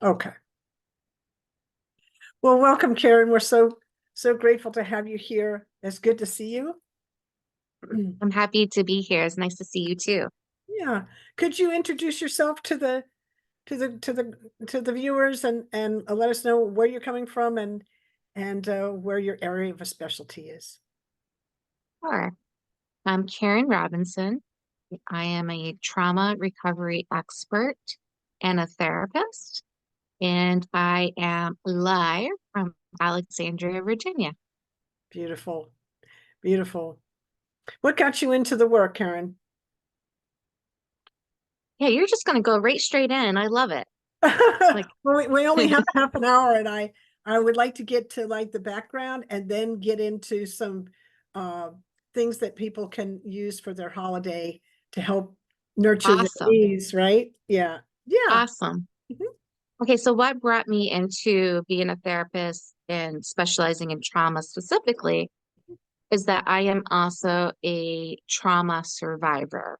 Okay. Well, welcome, Karen. We're so grateful to have you here. It's good to see you. I'm happy to be here. It's nice to see you too. Yeah. Could you introduce yourself to the viewers and let us know where you're coming from and where your area of a specialty is? Sure. I'm Karen Robinson. I am a trauma recovery expert and a therapist, and I am live from Alexandria, Virginia. Beautiful. Beautiful. What got you into the work, Karen? Yeah, you're just going to go right straight in. I love it. Like, Well, we only have half an hour, and I would like to get to like the background and then get into some uh, things that people can use for their holiday to help nurture the awesome. needs, right? Yeah. Yeah. Awesome. Mhm. Okay, so what brought me into being a therapist and specializing in trauma specifically is that I am also a trauma survivor.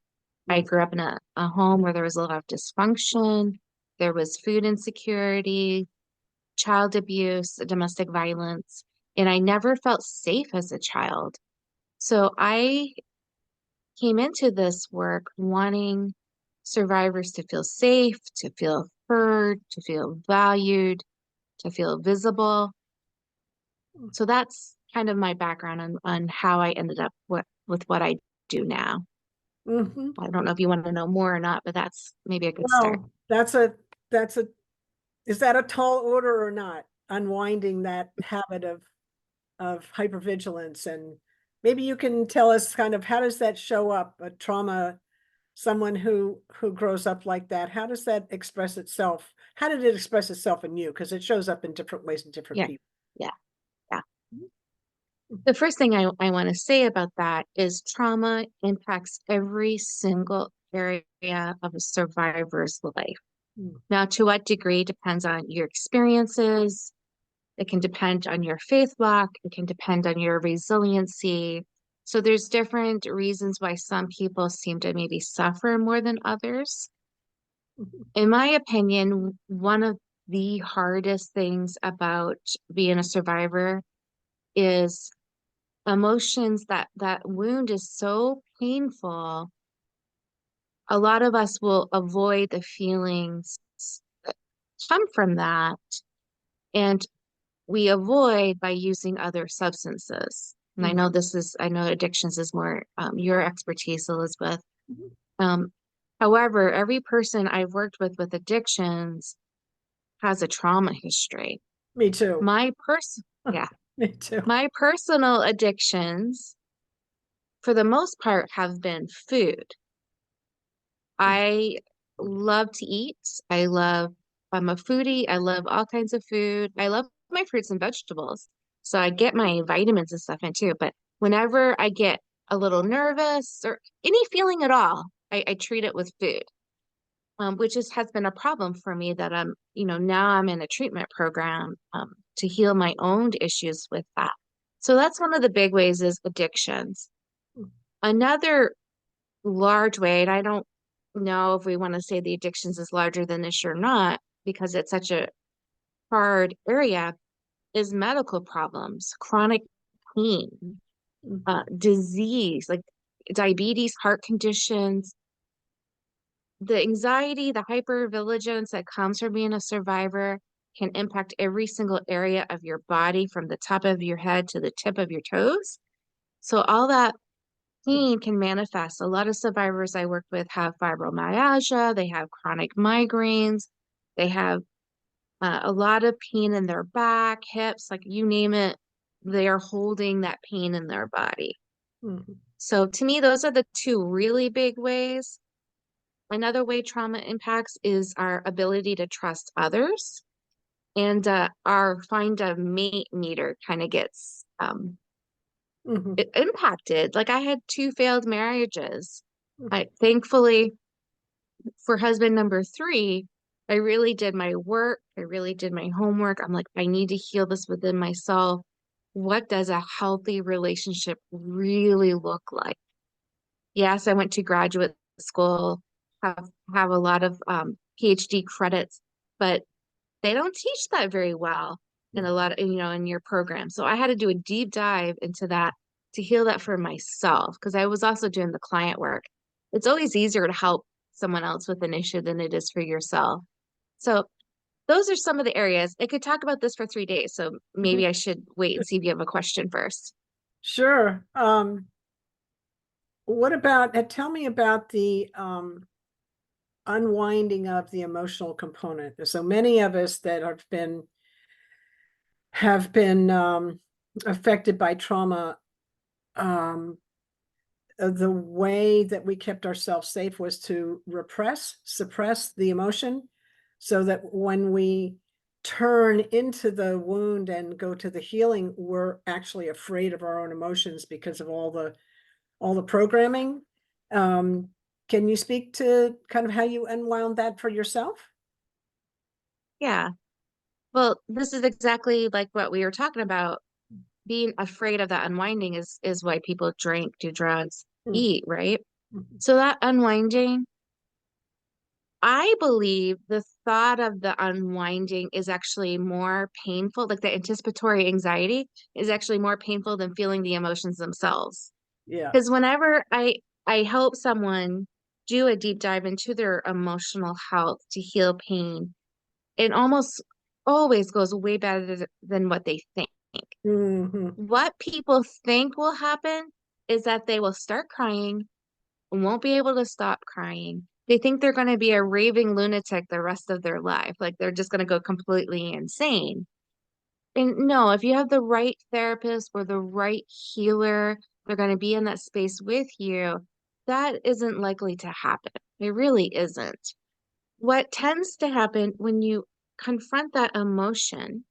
I grew up in a home where there was a lot of dysfunction, there was food insecurity, child abuse, domestic violence, and I never felt safe as a child. So I came into this work wanting survivors to feel safe, to feel heard, to feel valued, to feel visible. So that's kind of my background on how I ended up with what I do now. Mhm. I don't know if you want to know more or not, but that's maybe a good start. Well, that's a is that a tall order or not? Unwinding that habit of hypervigilance, and maybe you can tell us kind of how does that show up, a trauma, someone who grows up like that, how does that express itself? How did it express itself in you? Because it shows up in different ways in different Yeah, people. yeah, yeah. The first thing I want to say about that is trauma impacts every single area of a survivor's life. Mm. Now, to what degree depends on your experiences. It can depend on your faith walk. It can depend on your resiliency. So there's different reasons why some people seem to maybe suffer more than others. In my opinion, one of the hardest things about being a survivor is emotions that wound is so painful. A lot of us will avoid the feelings that come from that, and we avoid by using other substances. And Mm. I know addictions is more your expertise, Elizabeth. Mhm. Um, However, every person I've worked with addictions has a trauma history. Me too. My person, yeah, Me too. my personal addictions, for the most part, have been food. I love to eat. I'm a foodie. I love all kinds of food. I love my fruits and vegetables. So I get my vitamins and stuff in too. But whenever I get a little nervous or any feeling at all, I treat it with food, which has been a problem for me that now I'm in a treatment program to heal my own issues with that. So that's one of the big ways is addictions. Another large way, and I don't know if we want to say the addictions is larger than this or not, because it's such a hard area, is medical problems, chronic pain, Mhm. disease, like diabetes, heart conditions, the anxiety, the hypervigilance that comes from being a survivor can impact every single area of your body from the top of your head to the tip of your toes. So all that pain can manifest. A lot of survivors I work with have fibromyalgia, they have chronic migraines, they have a lot of pain in their back, hips, like you name it, they are holding that pain in their body. Mhm. So to me, those are the two really big ways. Another way trauma impacts is our ability to trust others, and our find a mate meter kind of gets Mhm. impacted. Like I had two failed marriages. I thankfully for husband number three, I really did my work. I really did my homework. I'm like, I need to heal this within myself. What does a healthy relationship really look like? Yes, I went to graduate school, have have a lot of PhD credits, but they don't teach that very well in a lot of, in your program. So I had to do a deep dive into that to heal that for myself because I was also doing the client work. It's always easier to help someone else with an issue than it is for yourself. So those are some of the areas. I could talk about this for 3 days, so Mhm. maybe I should wait and see if you have a question first. Sure. What about, tell me about the unwinding of the emotional component. There's so many of us that have been affected by trauma. Um, the way that we kept ourselves safe was to suppress the emotion, so that when we turn into the wound and go to the healing, we're actually afraid of our own emotions because of all the programming. Um, can you speak to kind of how you unwound that for yourself? Yeah. Well, this is exactly like what we were talking about. Being afraid of that unwinding is why people drink, do drugs, Mm, eat, right? mhm. So that unwinding, I believe the thought of the unwinding is actually more painful, like the anticipatory anxiety is actually more painful than feeling the emotions themselves. Yeah. Because whenever I help someone do a deep dive into their emotional health to heal pain, it almost always goes way better than what they think. Hmm. What people think will happen is that they will start crying and won't be able to stop crying. They think they're going to be a raving lunatic the rest of their life, like they're just going to go completely insane. And no, if you have the right therapist or the right healer, they're going to be in that space with you. That isn't likely to happen. It really isn't. What tends to happen when you confront that emotion,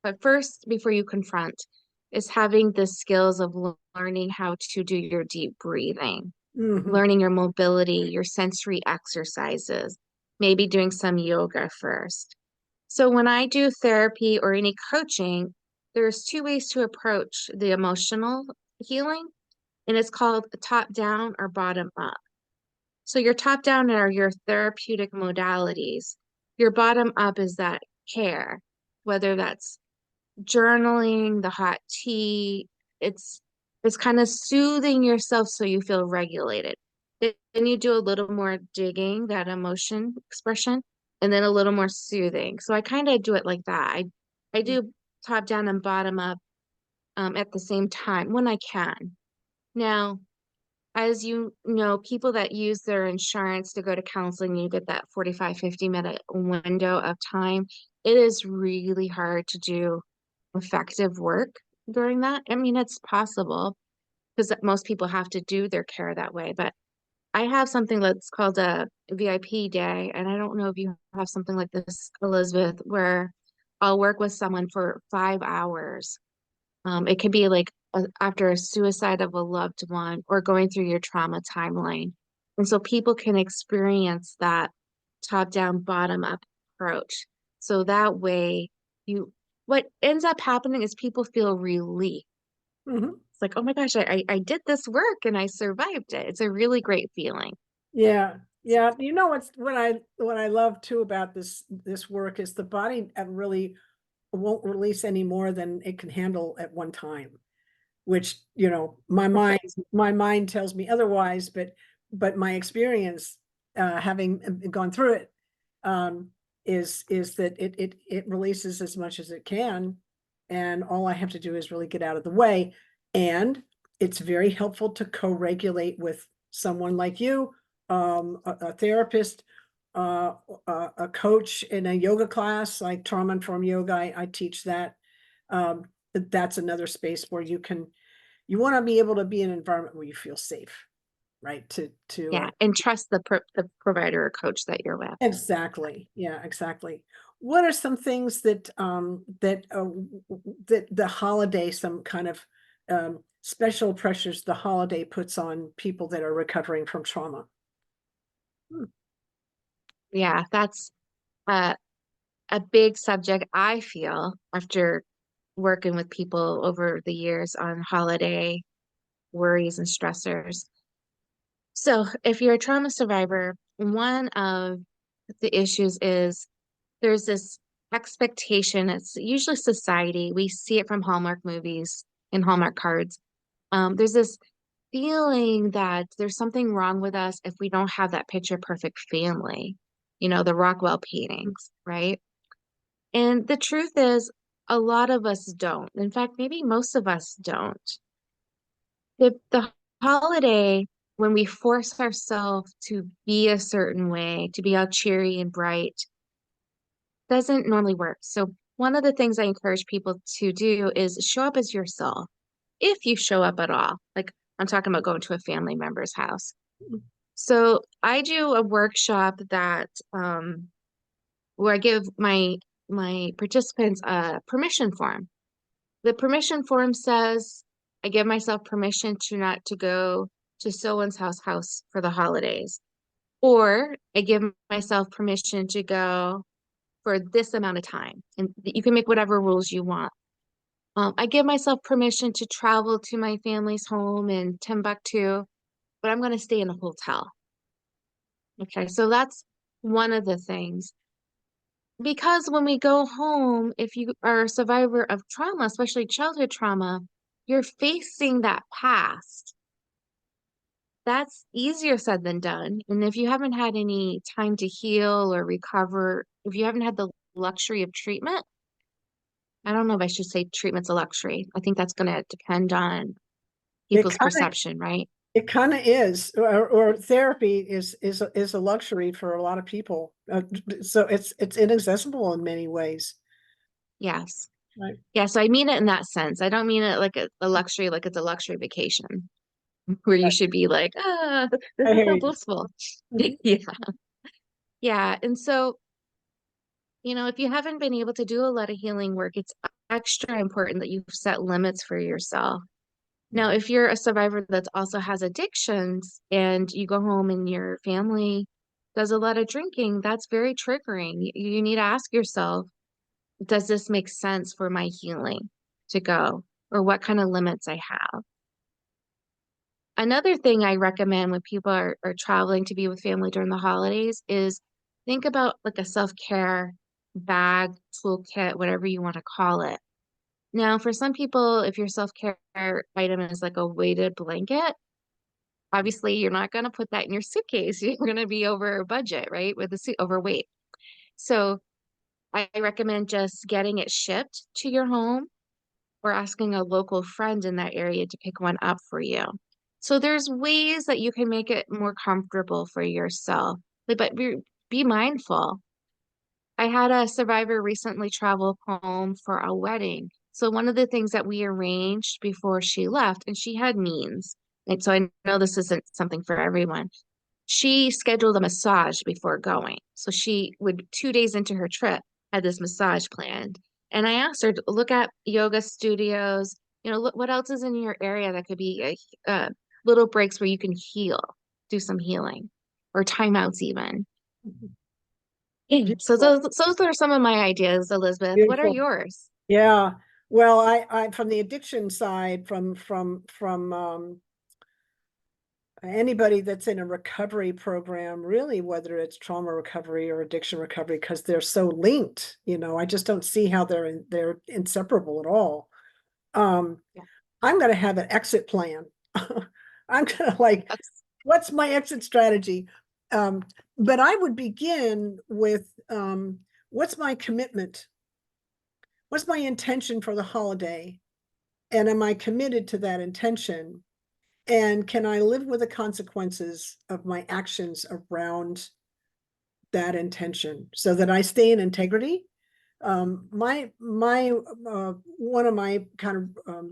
but first, before you confront, is having the skills of learning how to do your deep breathing, Hmm. learning your mobility, your sensory exercises, maybe doing some yoga first. So when I do therapy or any coaching, there's two ways to approach the emotional healing, and it's called top down or bottom up. So your top down are your therapeutic modalities. Your bottom up is that care, whether that's journaling, the hot tea. It's it's kind of soothing yourself so you feel regulated. Then you do a little more digging, that emotion expression, and then a little more soothing. So I kind of do it like that. I do top down and bottom up at the same time when I can. Now, as you know, people that use their insurance to go to counseling, you get that 45, 50-minute window of time. It is really hard to do effective work during that. I mean, it's possible because most people have to do their care that way, but I have something that's called a VIP day, and I don't know if you have something like this, Elizabeth, where I'll work with someone for 5 hours. It could be like after a suicide of a loved one or going through your trauma timeline. And so people can experience that top down, bottom up approach. So that way, what ends up happening is people feel relief. Hmm. It's like, oh my gosh, I did this work and I survived it. It's a really great feeling. Yeah. Yeah. You know what I love too about this work is the body really won't release any more than it can handle at one time, which, my mind Perfect. my mind tells me otherwise, but my experience, having gone through it, um, is that it releases as much as it can, and all I have to do is really get out of the way. And it's very helpful to co-regulate with someone like you, a therapist, uh, a coach in a yoga class like trauma informed yoga. I teach that. That's another space where you want to be able to be in an environment where you feel safe, right? Yeah. And trust the provider or coach that you're with. Exactly. Yeah, exactly. What are some things that the holiday, some kind of special pressures the holiday puts on people that are recovering from trauma? Hmm. Yeah, that's a, a big subject, I feel, after working with people over the years on holiday worries and stressors. So, if you're a trauma survivor, one of the issues is there's this expectation. It's usually society. We see it from Hallmark movies and Hallmark cards. There's this feeling that there's something wrong with us if we don't have that picture perfect family, the Rockwell paintings, right? And the truth is, a lot of us don't. In fact, maybe most of us don't. The holiday, when we force ourselves to be a certain way, to be all cheery and bright, doesn't normally work. So, one of the things I encourage people to do is show up as yourself, if you show up at all. Like, I'm talking about going to a family member's house. So, I do a workshop that where I give my participants a permission form. The permission form says I give myself permission to not to go to so-and-so's house for the holidays, or I give myself permission to go for this amount of time, and you can make whatever rules you want. I give myself permission to travel to my family's home in Timbuktu, but I'm going to stay in a hotel. Okay, so that's one of the things. Because when we go home, if you are a survivor of trauma, especially childhood trauma, you're facing that past. That's easier said than done. And if you haven't had any time to heal or recover, if you haven't had the luxury of treatment, I don't know if I should say treatment's a luxury. I think that's going to depend on It people's kind of perception, right? it kind of is, or therapy is a luxury for a lot of people. So it's inaccessible in many ways. Yes. Right. Yeah, so I mean it in that sense. I don't mean it like a luxury, like it's a luxury vacation where you should be like, this I is hear so you. blissful. Mhm. Yeah. Yeah. And so, if you haven't been able to do a lot of healing work, it's extra important that you set limits for yourself. Now, if you're a survivor that also has addictions and you go home and your family does a lot of drinking, that's very triggering. You need to ask yourself, does this make sense for my healing to go? Or what kind of limits I have? Another thing I recommend when people are traveling to be with family during the holidays is think about like a self-care bag, toolkit, whatever you want to call it. Now, for some people, if your self-care item is like a weighted blanket, obviously you're not going to put that in your suitcase. You're going to be over budget, right? With the suit overweight. So I recommend just getting it shipped to your home or asking a local friend in that area to pick one up for you. So there's ways that you can make it more comfortable for yourself. But be mindful. I had a survivor recently travel home for a wedding. So one of the things that we arranged before she left, and she had means, and so I know this isn't something for everyone. She scheduled a massage before going. So she would 2 days into her trip had this massage planned. And I asked her to look at yoga studios, look what else is in your area that could be little breaks where you can heal, do some healing or timeouts even. Yeah. So Beautiful, those are some of my ideas, Elizabeth. What are beautiful. yours? Yeah. Well, I from the addiction side, from anybody that's in a recovery program, really, whether it's trauma recovery or addiction recovery, because they're so linked, I just don't see how they're inseparable at all. Um, Yeah. I'm gonna have an exit plan. I'm gonna like, That's, what's my exit strategy? But I would begin with what's my commitment? What's my intention for the holiday? And am I committed to that intention? And can I live with the consequences of my actions around that intention so that I stay in integrity? My one of my kind of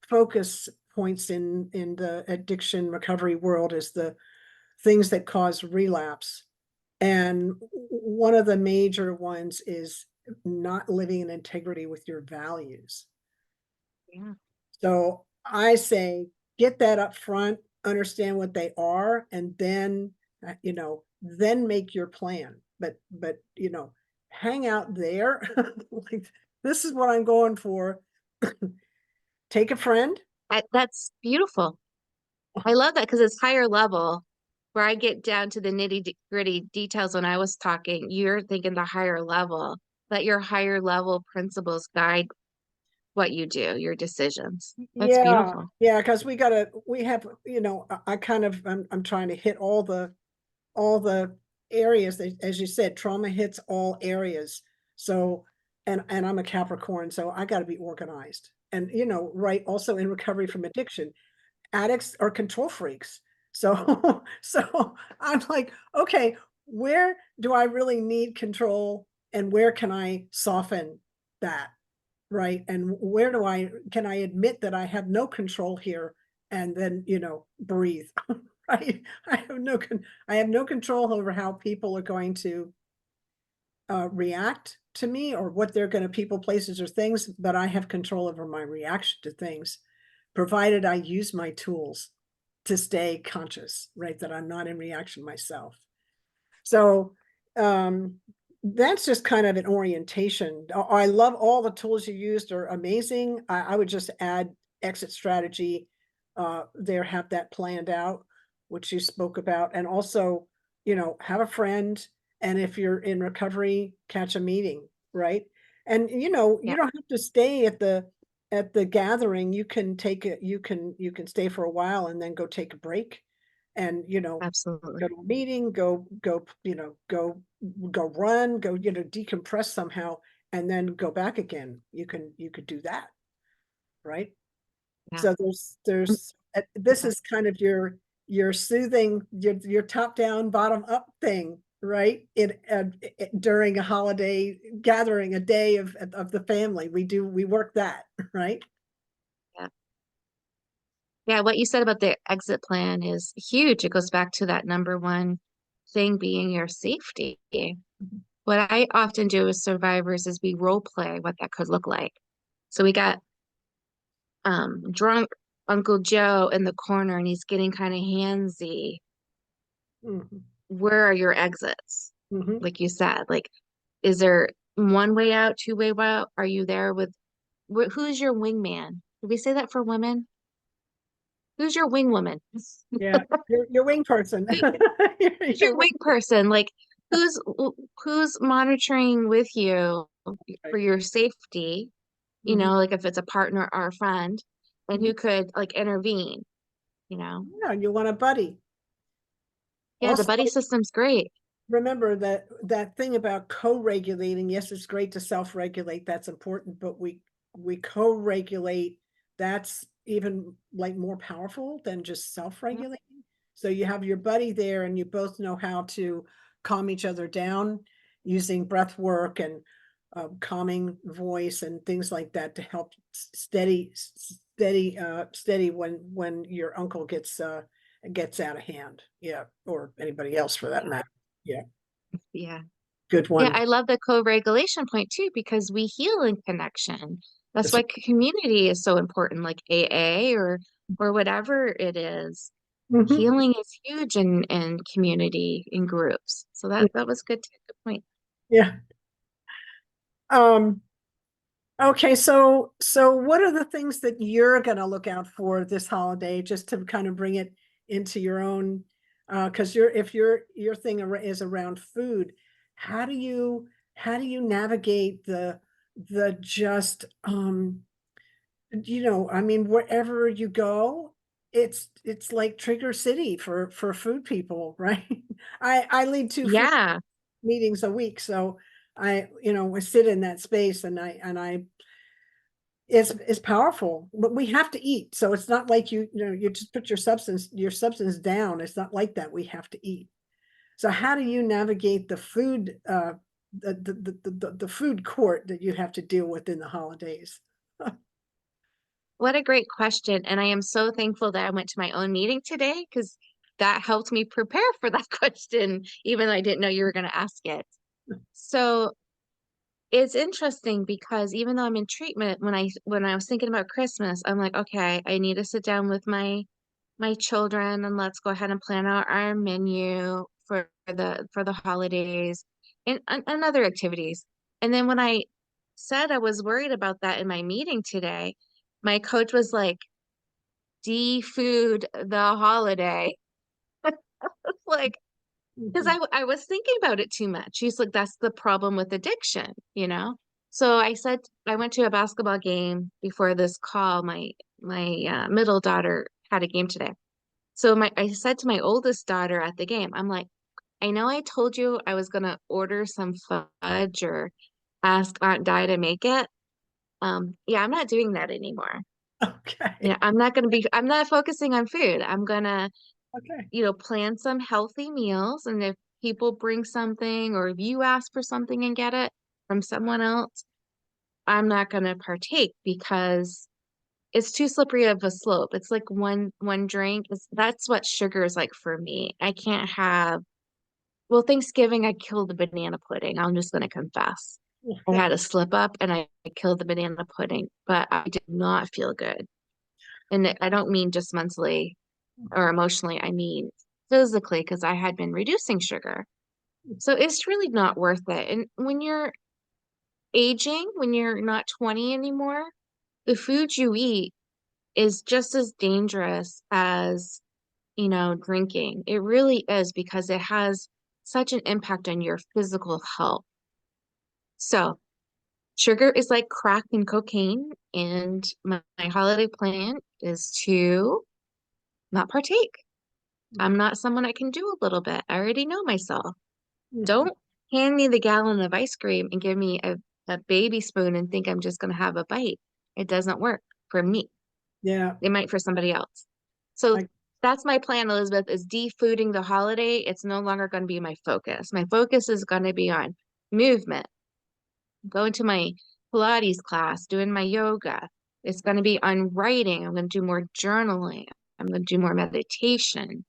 focus points in the addiction recovery world is the things that cause relapse. And one of the major ones is not living in integrity with your values. yeah. So I say, get that up front, understand what they are, and then, then make your plan. But hang out there. Like, this is what I'm going for. Take a friend. That's beautiful. I love that because it's higher level where I get down to the nitty gritty details when I was talking. You're thinking the higher level let your higher level principles guide what you do, your decisions. That's Yeah, beautiful. yeah, because we have, I kind of, I'm trying to hit all the areas that, as you said, trauma hits all areas. So, and I'm a Capricorn, so I got to be organized. And, right, also in recovery from addiction, addicts are control freaks. So, so I'm like, okay, where do I really need control and where can I soften that? Right. And where can I admit that I have no control here and then, breathe. Right. I have no control over how people are going to react to me or what they're going to people, places, or things, but I have control over my reaction to things, provided I use my tools to stay conscious, right? That I'm not in reaction myself. So um, that's just kind of an orientation. I love all the tools you used are amazing. I would just add exit strategy there, have that planned out, which you spoke about. And also, have a friend. And if you're in recovery, catch a meeting, right? And Yeah, you don't have to stay at the gathering. You can take it, you can stay for a while and then go take a break and absolutely. go to a meeting, go run, go, decompress somehow, and then go back again. You could do that, right? Yeah. So Mm, this yeah. is kind of your soothing, your top down, bottom up thing, right? During a holiday gathering, a day of the family, we work that, right? Yeah. Yeah, what you said about the exit plan is huge. It goes back to that number one thing being your safety. What I often do with survivors is we role play what that could look like. So we got drunk Uncle Joe in the corner and he's getting kind of handsy. Hmm. Where are your exits? Hmm. Like you said, like is there one way out, two-way out? Are you there with who's your wingman? Did we say that for women? Who's your wing woman? Yeah, your wing person. Who's Your your wing, wing person? Like who's who's monitoring with you right. for your safety, Hmm. like if it's a partner or a friend, and Hmm. who could like intervene, you know? Yeah, you want a buddy. Yeah, the Also, buddy system's great. remember that thing about co-regulating. Yes, it's great to self-regulate. That's important, but we co-regulate. That's even like more powerful than just Yeah. self-regulating. So you have your buddy there and you both know how to calm each other down using breath work and calming voice and things like that to help steady when your uncle gets out of hand. Yeah, or anybody else for that matter. Yeah, Yeah. good Yeah, one. I love the co-regulation point too, because we heal in connection. That's That's why community is so important, like AA or whatever it is. right. Mhm. Healing is huge in community in groups. So that was good, good point. Yeah. Um, okay, so what are the things that you're gonna look out for this holiday, just to kind of bring it into your own, because if your thing is around food, how do you navigate the just I mean, wherever you go, it's like trigger city for food people, right? I lead two food Yeah. meetings a week, so I sit in that space and I it's powerful, but we have to eat. So it's not like you just put your substance down. It's not like that. We have to eat. So how do you navigate the food the food court that you have to deal with in the holidays? What a great question. And I am so thankful that I went to my own meeting today because that helped me prepare for that question, even though I didn't know you were going to ask it. So it's interesting because even though I'm in treatment, when I was thinking about Christmas, I'm like, okay, I need to sit down with my children and let's go ahead and plan out our menu for the holidays and other activities. And then when I said I was worried about that in my meeting today, my coach was like, "Defood the holiday." Like, because Mhm. I was thinking about it too much. She's like, that's the problem with addiction, you know? So I said, I went to a basketball game before this call. My middle daughter had a game today. So I said to my oldest daughter at the game, I'm like, I know I told you I was gonna order some fudge or ask Aunt Di to make it. Yeah, I'm not doing that anymore. Okay. I'm not focusing on food. I'm gonna, Okay. plan some healthy meals. And if people bring something or if you ask for something and get it from someone else, I'm not gonna partake because it's too slippery of a slope. It's like one drink. That's what sugar is like for me. I can't have, well, Thanksgiving I killed the banana pudding. I'm just gonna confess. I had a slip up and I killed the banana pudding, but I did not feel good. And I don't mean just mentally or emotionally, I mean physically, because I had been reducing sugar. So it's really not worth it. And when you're aging, when you're not 20 anymore, the food you eat is just as dangerous as, drinking. It really is because it has such an impact on your physical health. So sugar is like crack and cocaine, and my holiday plan is to not partake. I'm not someone that can do a little bit. I already know myself. Mhm. Don't hand me the gallon of ice cream and give me a baby spoon and think I'm just going to have a bite. It doesn't work for me. Yeah. It might for somebody else. So I, that's my plan, Elizabeth, is defooding the holiday. It's no longer going to be my focus. My focus is going to be on movement, going to my Pilates class, doing my yoga. It's going to be on writing. I'm going to do more journaling. I'm going to do more meditation.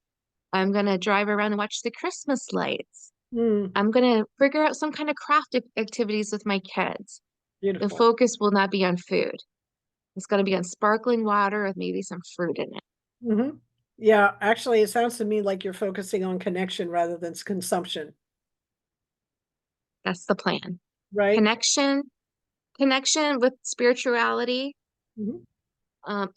I'm going to drive around and watch the Christmas lights. mm, I'm going to figure out some kind of craft activities with my kids. The beautiful. focus will not be on food. It's going to be on sparkling water with maybe some fruit in it. Hmm. Yeah, actually, it sounds to me like you're focusing on connection rather than consumption, That's the plan. right? Connection, connection with spirituality, Mhm.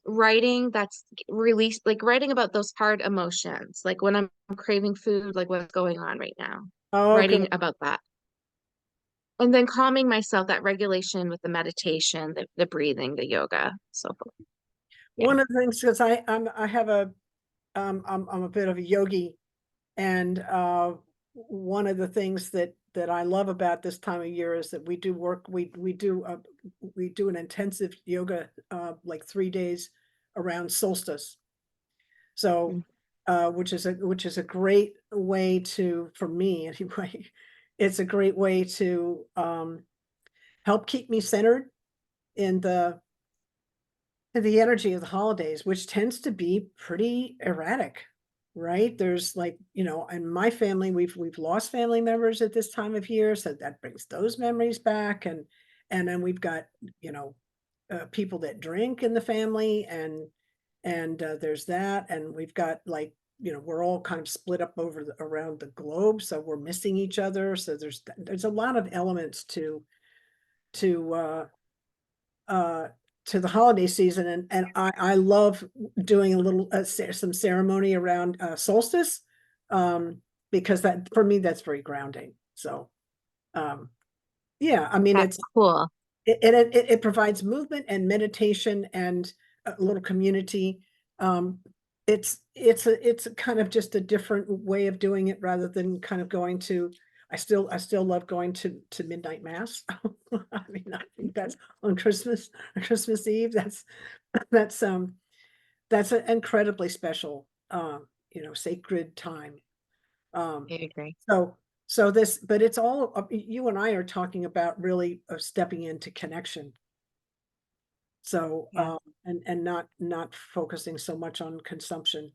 writing that's released, like writing about those hard emotions, like when I'm craving food, like what's going on right now, Oh, good. writing about that. And then calming myself, that regulation with the meditation, the breathing, the yoga, so forth. Yeah. One of the things, because I have I'm a bit of a yogi, and one of the things that I love about this time of year is that we do work. We do an intensive yoga, like 3 days around solstice. So, Mm. which is a great way to, for me anyway, it's a great way to help keep me centered in the energy of the holidays, which tends to be pretty erratic, right? There's like, in my family, we've lost family members at this time of year, so that brings those memories back, and then we've got, you know, people that drink in the family, and there's that, and we've got like, we're all kind of split up around the globe, so we're missing each other. So there's a lot of elements to uh uh to the holiday season, and I love doing a little some ceremony around solstice, um because that, for me, that's very grounding. So um yeah, I mean, That's cool. it provides movement and meditation and a little community. Um, it's a kind of just a different way of doing it rather than kind of going to. I still love going to midnight mass. I mean, I think that's on Christmas Eve. That's that's an incredibly special, sacred time. Um, I agree. so so this, but it's all, you and I are talking about really stepping into connection. So, Yeah. and not focusing so much on consumption.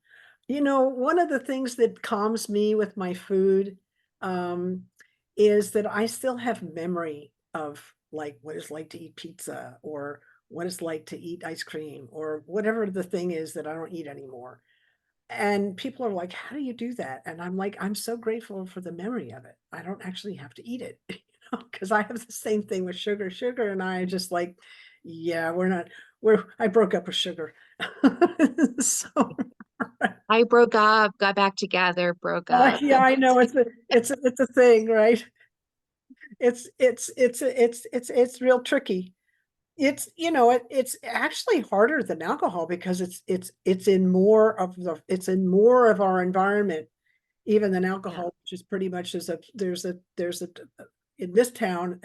One of the things that calms me with my food, um, is that I still have memory of like what it's like to eat pizza, or what it's like to eat ice cream, or whatever the thing is that I don't eat anymore. And people are like, "How do you do that?" And I'm like, "I'm so grateful for the memory of it. I don't actually have to eat it." Because I have the same thing with sugar. Sugar and I are just like, yeah, I broke up with sugar. So I broke up, got back together, broke up. Yeah, I know it's a thing, right? It's real tricky. It's actually harder than alcohol because it's in more of our environment even than Yeah, alcohol, which is pretty much there's a in this town,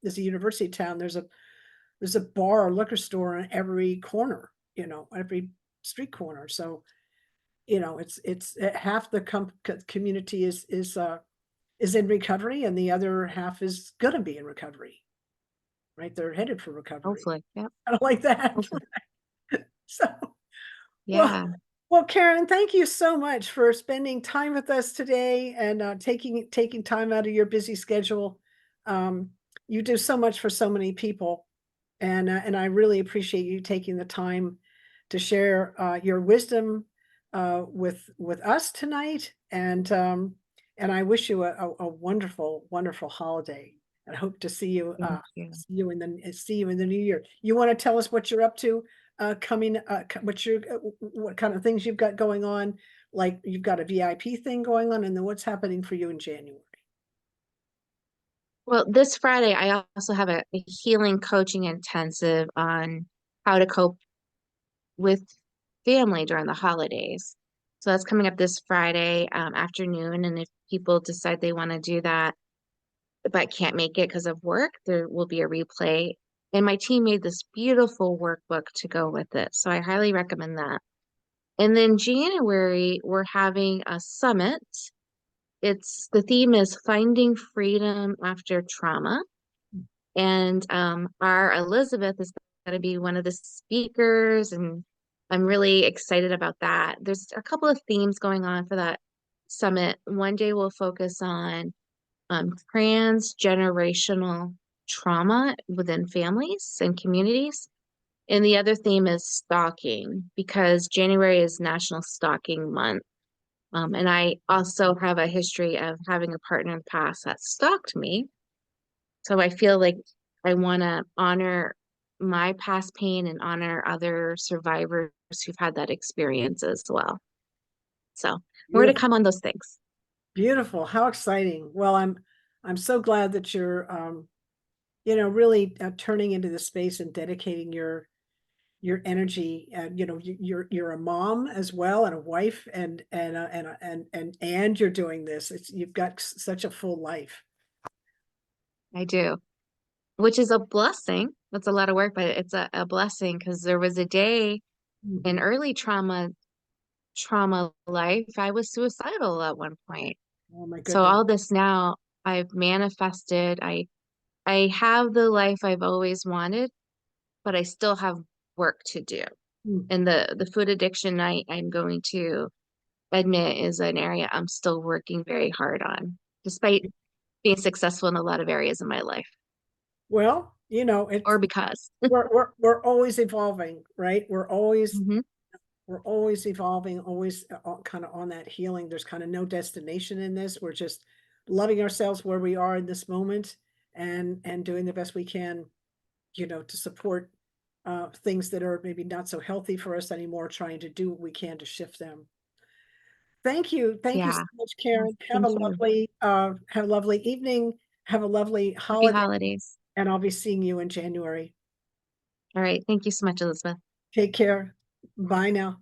there's a university town, there's a bar or liquor store on every corner, every street corner. So, it's half the community is in recovery and the other half is gonna be in recovery, right? They're headed for recovery. hopefully. Yeah, I don't like that. hopefully. So, well, Yeah. well, Karen, thank you so much for spending time with us today and taking time out of your busy schedule. Um, you do so much for so many people, and I really appreciate you taking the time to share your wisdom with us tonight. And I wish you a wonderful, wonderful holiday. And I hope to Thank you. see you in the new year. You want to tell us what you're up to coming what kind of things you've got going on, like you've got a VIP thing going on, and then what's happening for you in January. Well, this Friday, I also have a healing coaching intensive on how to cope with family during the holidays. So that's coming up this Friday afternoon. And if people decide they want to do that, but can't make it because of work, there will be a replay. And my team made this beautiful workbook to go with it. So I highly recommend that. And then January, we're having a summit. The theme is finding freedom after trauma. And our Elizabeth is going to be one of the speakers, and I'm really excited about that. There's a couple of themes going on for that summit. One day we'll focus on transgenerational trauma within families and communities. And the other theme is stalking because January is National Stalking Month. And I also have a history of having a partner in the past that stalked me. So I feel like I want to honor my past pain and honor other survivors who've had that experience as well. So more to Beautiful, come on those things. beautiful. How exciting. Well, I'm so glad that you're really turning into the space and dedicating your energy. And you're a mom as well and a wife, and you're doing this. You've got such a full life. I do, which is a blessing. That's a lot of work, but it's a blessing because there was a day in Mhm. early trauma life, I was suicidal at one point. Oh my So goodness. all this now I've manifested. I have the life I've always wanted, but I still have work to do. Mm. And the food addiction I'm going to admit is an area I'm still working very hard on, despite being successful in a lot of areas in my life, Well, it's or because. we're always evolving, right? Hmm. We're always evolving, always kind of on that healing. There's kind of no destination in this. We're just loving ourselves where we are in this moment and doing the best we can, to support things that are maybe not so healthy for us anymore, trying to do what we can to shift them. Thank you. Thank you so Yeah. much, Yeah. Karen. Thank you. Have a lovely evening. Have a lovely Happy holiday, holidays. and I'll be seeing you in January. All right. Thank you so much, Elizabeth. Take care. Bye now.